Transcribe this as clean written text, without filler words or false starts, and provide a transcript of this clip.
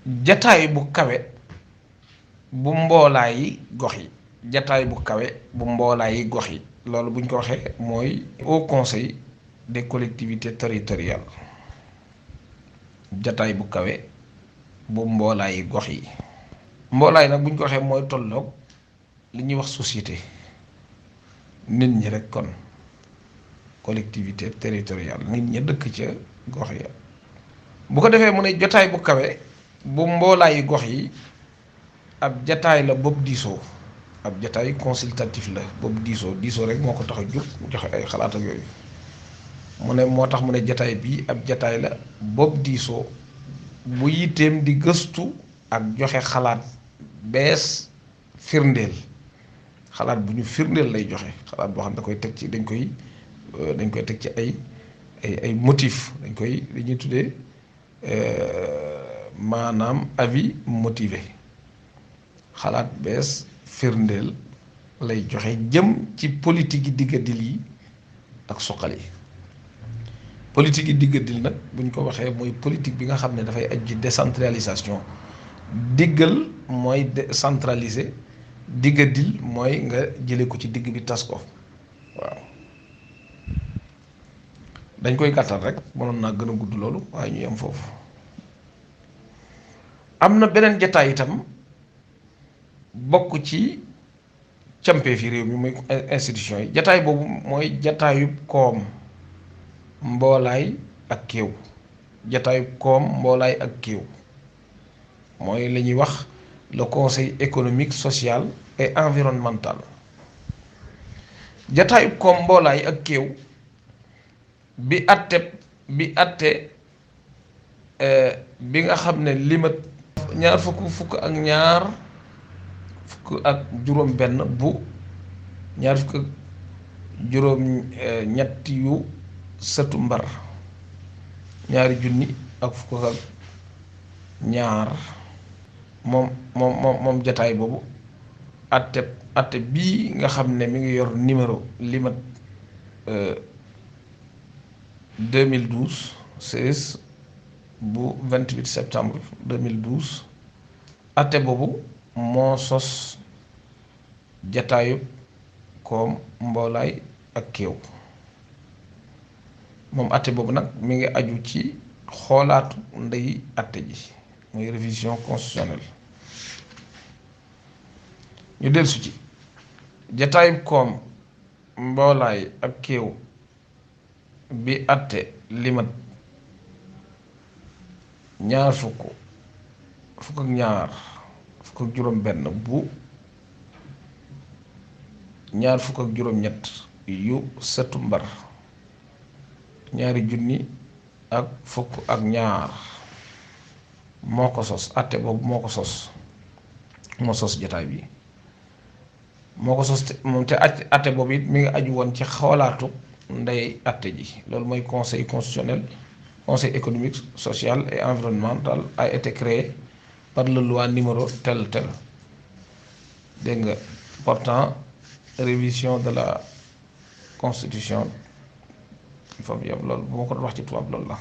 jataay bu kawe bu mboolaayi gox yi. jataay bu kawe bu mboolaayi gox yi loolu buñ ko waxee mooy Haut Conseil des collectivités territoriales. jataay bu kawe bu mboolaayi gox yi. mboolaay nag buñ ko waxee mooy tolloog li ñuy wax société nit ñi rek kon collectivité territoriale nit ñi dëkk ca gox ya bu ko defee mu ne jotaay bu kawe bu mboolaayi gox yi ab jataay la boobu diisoo ab jataay consultatif la boobu diisoo rek moo ko tax a jóg joxe ay xalaat ak yooyu mu ne moo tax mu ne jataay bii ab jataay la boobu diisoo bu yitteem di gëstu ak joxe xalaat bees firndeel xalaat bu ñu firndeel lay joxe xalaat boo xam da koy teg ci dañ koy teg ci ay motif dañuy tuddee maanaam avis motivé xalaat bees firndeel lay joxe jëm ci politique yi diggadil yi ak suqali politique yi diggadil nag buñ ko waxee mooy politique bi nga xam ne dafay aju décentralisation diggal mooy décentraliser diggadil mooy nga jële ko ci digg bi tas ko waaw dañ koy gàttal rek mënoon naa gën a gudd loolu waaye ñu yem foofu. am na beneen jataay itam bokk ci campee fi réew mi muy institution yi jataay boobu mooy jataayub koom mboolaay ak kéew jataayub koom mboolaay ak kéew mooy la ñuy wax le conseil économique social et environnemental. jataayub koom mboolaay ak kéew bi atte bi nga xam ne limat ñaar fukk ak juróom benn bu ñaar fukk ak juróom ñetti yu sëtu mbar ñaari junni ak fukk ak ñaar moom jataay boobu atte bii nga xam ne mi ngi yor numéro limat 2012 16 bu 28 septembre 2012 atte boobu moo sos jataayub koom mboolaay ak kéew moom atte boobu nag mi ngi aju ci xoolaatu ndey atte ji muy révision constitutionnelle. ñu dellusi ci jataayub koom mboolaay ak kéew bi atte limat ñaar fukk ak ñaar fukk ak juróom benn bu ñaar fukk ak juróom ñett yu sëtu mbar ñaari junni ak fukk ak ñaar moo ko sos atte boobu moo sos jataay bi moo ko sos moom te atte boobu it mi ngi aju woon ci xoolaatu ndey atte ji loolu mooy conseil constitutionnel conseil économique social et environnemental a été créé par la loi numéro tel dégg nga portant révision de la constitution foofu yëpp loolu bu ma ko doon wax ci tubaab loolu la